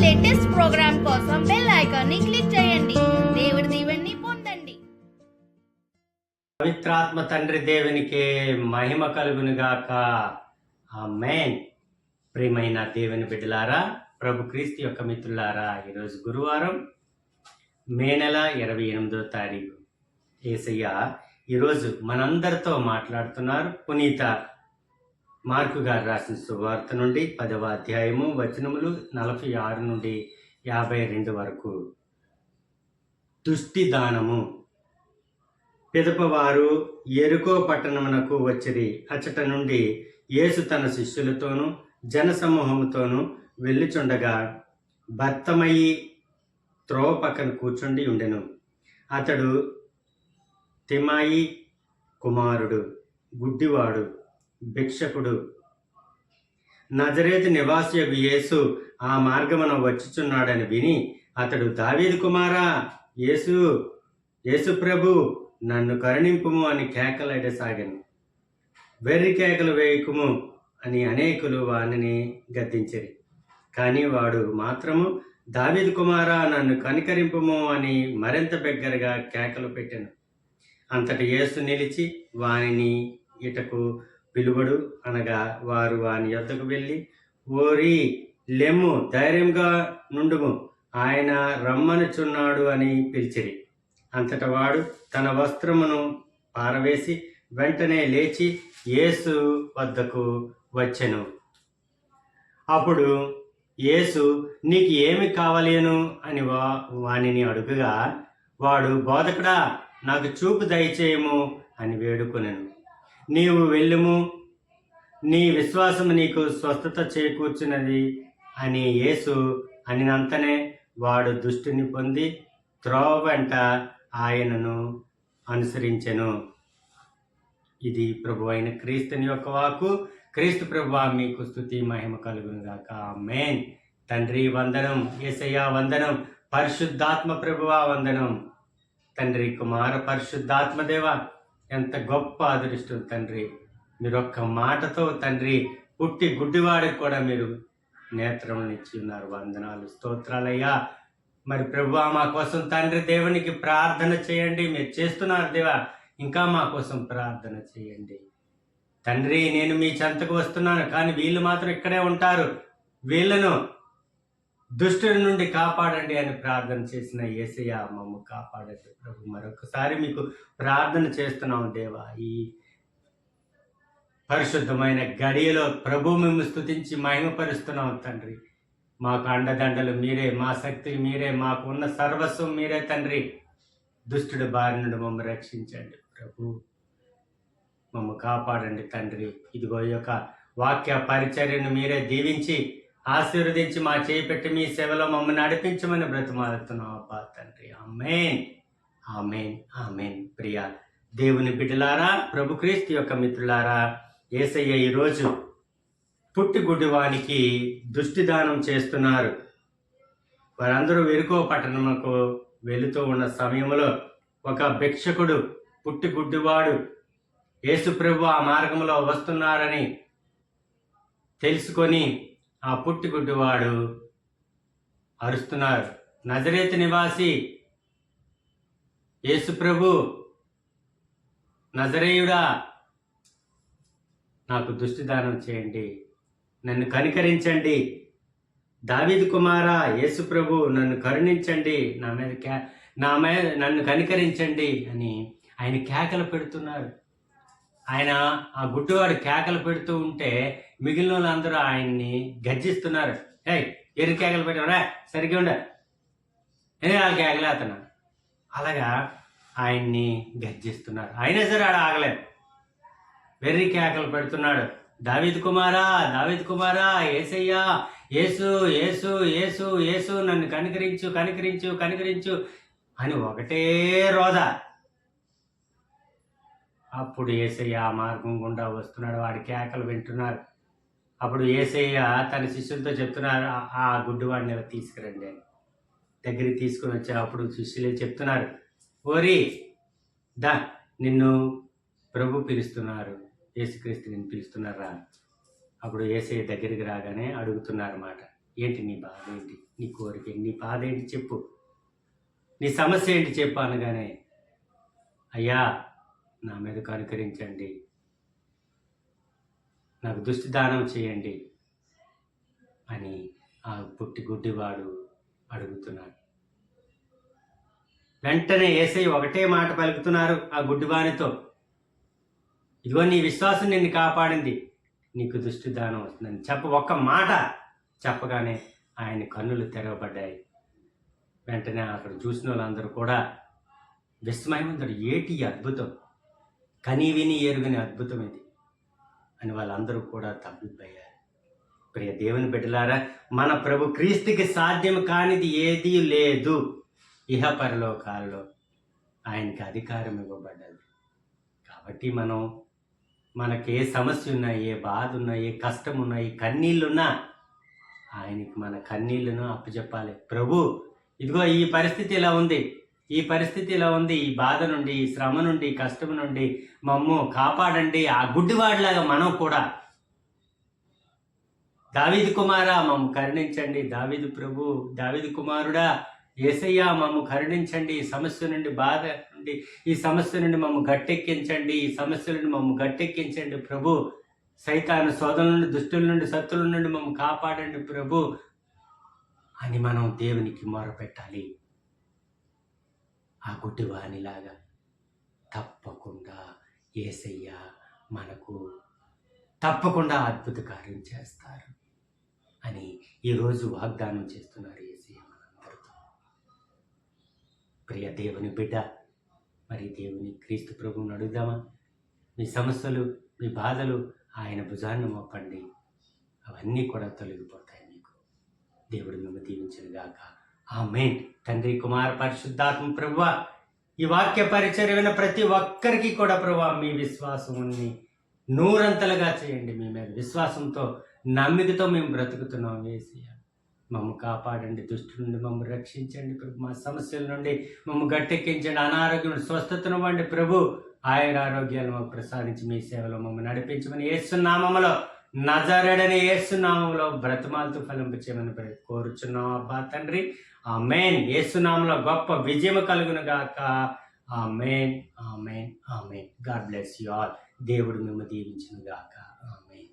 Latest programme కోసం bell icon ని click చేయండి. దేవుడి దీవెనని పొందండి. పవిత్రాత్మ తండ్రి దేవునికి మహిమ కలుగును గాక. ఆమేన్. ప్రియమైన దేవుని బిడ్డలారా, ప్రభు క్రీస్తు యొక్క మిత్రులారా, ఈరోజు గురువారం మే నెల 28వ తారీఖు. యేసయ్య ఈరోజు మనందరితో మాట్లాడుతున్నారు. పునీత మార్కు గారు రాసిన సువార్త నుండి 10వ అధ్యాయము వచనములు 46 నుండి 52 వరకు. దుష్టి దానము. పిదప వారు యెరికో పట్టణమునకు వచ్చిరి. అచ్చట నుండి యేసు తన శిష్యులతోనూ జనసమూహముతోనూ వెళ్ళుచుండగా బర్తమయి త్రోవ పక్కన కూర్చుండి ఉండెను. అతడు తిమాయి కుమారుడు, గుడ్డివాడు, భిక్షకుడు. నజరేతు నివాసియగు యేసు ఆ మార్గమున వచ్చుచున్నాడని విని అతడు, దావీదు కుమారా, యేసు ప్రభు, నన్ను కరుణింపుము అని కేకలెడసాగాను. వెర్రి కేకలు వేయకుము అని అనేకులు వానిని గద్దించిరి. కానీ వాడు మాత్రము, దావీదు కుమారా, నన్ను కనికరింపుము అని మరింత బిగ్గరగా కేకలు పెట్టెను. అంతటి యేసు నిలిచి వానిని ఇటకు పిలువడు అనగా వారు వాని యొద్దకు వెళ్ళి, ఓరి లెమ్ము, ధైర్యంగా నుండుము, ఆయన రమ్మనుచున్నాడు అని పిలిచిరి. అంతట వాడు తన వస్త్రమును పారవేసి వెంటనే లేచి యేసు వద్దకు వచ్చెను. అప్పుడు యేసు, నీకు ఏమి కావలేను అని వానిని అడుగుగా వాడు, బోధకుడా, నాకు చూపు దయచేయము అని వేడుకొనెను. నీవు వెళ్ళుము, నీ విశ్వాసము నీకు స్వస్థత చేకూర్చున్నది అని యేసు అనినంతనే వాడు దృష్టిని పొంది త్రోవ వెంట ఆయనను అనుసరించెను. ఇది ప్రభు అయిన క్రీస్తుని యొక్క వాక్కు. క్రీస్తు ప్రభువా, మీకు స్తుతి మహిమ కలుగును గాక. ఆమేన్. తండ్రి వందనం, యేసయ్య వందనం, పరిశుద్ధాత్మ ప్రభువా వందనం. తండ్రి, కుమార, పరిశుద్ధాత్మ దేవ, ఎంత గొప్ప అదృష్టం తండ్రి. మీరు ఒక్క మాటతో తండ్రి పుట్టి గుడ్డివాడికి కూడా మీరు నేత్రములను ఇచ్చి ఉన్నారు. వందనాలు, స్తోత్రాలయ్యా. మరి ప్రభువా, మా కోసం తండ్రి దేవునికి ప్రార్థన చేయండి. మీరు చేస్తున్నారు దేవా, ఇంకా మా కోసం ప్రార్థన చేయండి తండ్రి. నేను మీ చెంతకు వస్తున్నాను, కానీ వీళ్ళు మాత్రం ఇక్కడే ఉంటారు. వీళ్ళను దుష్టుడి నుండి కాపాడండి అని ప్రార్థన చేసిన యేసయ్య, మమ్ము కాపాడండి ప్రభు. మరొకసారి మీకు ప్రార్థన చేస్తున్నాం దేవా. ఈ పరిశుద్ధమైన గడియలో ప్రభు మేము స్తుతించి మహిమపరుస్తున్నాం తండ్రి. మాకు అండదండలు మీరే, మా శక్తి మీరే, మాకు ఉన్న సర్వస్వం మీరే తండ్రి. దుష్టుడి బారి నుండి మమ్మల్ని రక్షించండి ప్రభు, మమ్మ కాపాడండి తండ్రి. ఇదిగో ఈ యొక్క వాక్య పరిచర్యను మీరే దీవించి ఆశీర్వదించి మా చేయి పెట్టి మీ సేవలో మమ్మల్ని నడిపించమని బ్రతిమాలుతున్నాం అబ్బా తండ్రి. ఆమేన్, ఆమేన్, ఆమేన్. ప్రియ దేవుని బిడ్డలారా, ప్రభు క్రీస్తు యొక్క మిత్రులారా, యేసయ్య ఈరోజు పుట్టి గుడ్డివానికి దృష్టి దానం చేస్తున్నారు. వారందరూ యెరికో పట్టణముకు వెళుతూ ఉన్న సమయంలో ఒక భిక్షకుడు, పుట్టి గుడ్డివాడు, యేసు ప్రభు ఆ మార్గంలో వస్తున్నారని తెలుసుకొని ఆ పుట్టి గుడ్డివాడు అరుస్తున్నారు, నజరేతు నివాసి యేసు ప్రభు, నజరేయుడా, నాకు దృష్టి దానం చేయండి, నన్ను కనికరించండి. దావీదు కుమారా, యేసు ప్రభు, నన్ను కరుణించండి, నన్ను కనికరించండి అని ఆయన కేకలు పెడుతున్నారు. ఆయన ఆ గుడ్డివాడు కేకలు పెడుతూ ఉంటే మిగిలిన వాళ్ళందరూ ఆయన్ని గర్జిస్తున్నారు. ఎరు కేకలు పెట్టారా, సరిగ్గా ఉండ, వాళ్ళ కేకలే అతను. అలాగా ఆయన్ని గర్జిస్తున్నారు. అయినా సరే ఆడ ఆగలేదు, వెర్రి కేకలు పెడుతున్నాడు. దావీదు కుమారా, దావీదు కుమారా, యేసయ్యా, యేసు యేసు యేసు యేసు, నన్ను కనికరించు కనికరించు కనికరించు అని ఒకటే రోద. అప్పుడు యేసయ్య ఆ మార్గం గుండా వస్తున్నాడు, వాడి కేకలు వింటున్నారు. అప్పుడు యేసయ్య తన శిష్యులతో చెప్తున్నారు, ఆ గుడ్డివాడిని తీసుకురండి అని. దగ్గరికి తీసుకుని వచ్చా. అప్పుడు శిష్యులే చెప్తున్నారు, ఓరి దా, నిన్ను ప్రభు పిలుస్తున్నారు, యేసుక్రీస్తు నిన్ను పిలుస్తున్నారా. అప్పుడు యేసయ్య దగ్గరికి రాగానే అడుగుతున్నారు మాట, ఏంటి నీ బాధ ఏంటి, నీ కోరిక ఏంటి, నీ బాధ ఏంటి చెప్పు, నీ సమస్య ఏంటి చెప్పు అనగానే, అయ్యా నా మీద కనుకరించండి, నాకు దుష్టి దానం చేయండి అని ఆ గుడ్డివాడు అడుగుతున్నాడు. వెంటనే యేసయ్య ఒకటే మాట పలుకుతున్నారు ఆ గుడ్డివానితో, ఇదిగో నీ విశ్వాసం నిన్ను కాపాడింది, నీకు దుష్టి దానం వస్తుందని ఒక్క మాట చెప్పగానే ఆయన కన్నులు తెరవబడ్డాయి. వెంటనే అక్కడ చూసిన వాళ్ళందరూ కూడా విస్మయమందరు, ఏటి అద్భుతం, కని విని ఎరుగని అద్భుతం ఇది అని వాళ్ళందరూ కూడా తబ్బిబ్బయ్యారు. ప్రియ దేవుని బిడ్డలారా, మన ప్రభు క్రీస్తుకి సాధ్యం కానిది ఏదీ లేదు. ఇహ పరలోకాలలో ఆయనకి అధికారం ఇవ్వబడ్డది. కాబట్టి మనకి ఏ సమస్య ఉన్నా, ఏ బాధ ఉన్నా, ఏ కష్టం ఉన్నా, ఏ కన్నీళ్ళున్నా ఆయనకి మన కన్నీళ్లను అప్పచెప్పాలి. ప్రభు ఇదిగో ఈ పరిస్థితి ఇలా ఉంది, ఈ పరిస్థితి ఇలా ఉంది, ఈ బాధ నుండి, ఈ శ్రమ నుండి, ఈ కష్టం నుండి మమ్ము కాపాడండి. ఆ గుడ్డివాడిలాగా మనం కూడా, దావీదు కుమారా మమ్ము కరుణించండి, దావీదు కుమారుడా యేసయ్యా మమ్ము కరుణించండి, ఈ సమస్య నుండి, బాధ నుండి, ఈ సమస్య నుండి మమ్ము గట్టెక్కించండి, ఈ సమస్య నుండి మమ్ము గట్టెక్కించండి ప్రభు, సైతాను శోధనల నుండి, దుష్టుల నుండి, శత్రువుల నుండి మమ్ము కాపాడండి ప్రభు అని మనం దేవునికి మొరపెట్టాలి. ఆ గుడ్డివానిలాగా తప్పకుండా యేసయ్య మనకు తప్పకుండా అద్భుత కార్యం చేస్తారు అని ఈరోజు వాగ్దానం చేస్తున్నారు యేసయ్య మనందరితో. ప్రియ దేవుని బిడ్డ, మరి దేవుని క్రీస్తు ప్రభువుని అడుగుదామా? మీ సమస్యలు, మీ బాధలు ఆయన భుజాన్ని మోపండి, అవన్నీ కూడా తొలగిపోతాయి. మీకు దేవుడు మిమ్మల్ని దీవించునుగాక. ఆమేన్. తండ్రి, కుమార, పరిశుద్ధాత్మ ప్రభువా, ఈ వాక్య పరిచర్య విన్న ప్రతి ఒక్కరికి కూడా ప్రభువా మీ విశ్వాసాన్ని నూరంతలుగా చేయండి. మీ మీద విశ్వాసంతో, నమ్మికతో మేము బ్రతుకుతున్నాం యేసయ్య. మమ్ము కాపాడండి, దుష్టు నుండి మమ్ము రక్షించండి ప్రభు, మా సమస్యల నుండి మమ్ము గట్టెక్కించండి, అనారోగ్యం స్వస్థతనివ్వండి ప్రభు, ఆయురారోగ్యాలు మాకు ప్రసాదించి మీ సేవలో మమ్మల్ని నడిపించమని యేసు నామములో, నజరేయుడైన యేసు నామములో బ్రతిమాలతో ఫలింపచేయమని కోరుచున్నాం అబ్బా తండ్రి. ఆమేన్. యేసు నామములో గొప్ప విజయం కలుగును గాక. Amen, amen, amen. God bless you all. దేవుడు మిమ్మల్ని దీవించును గాక. ఆమేన్.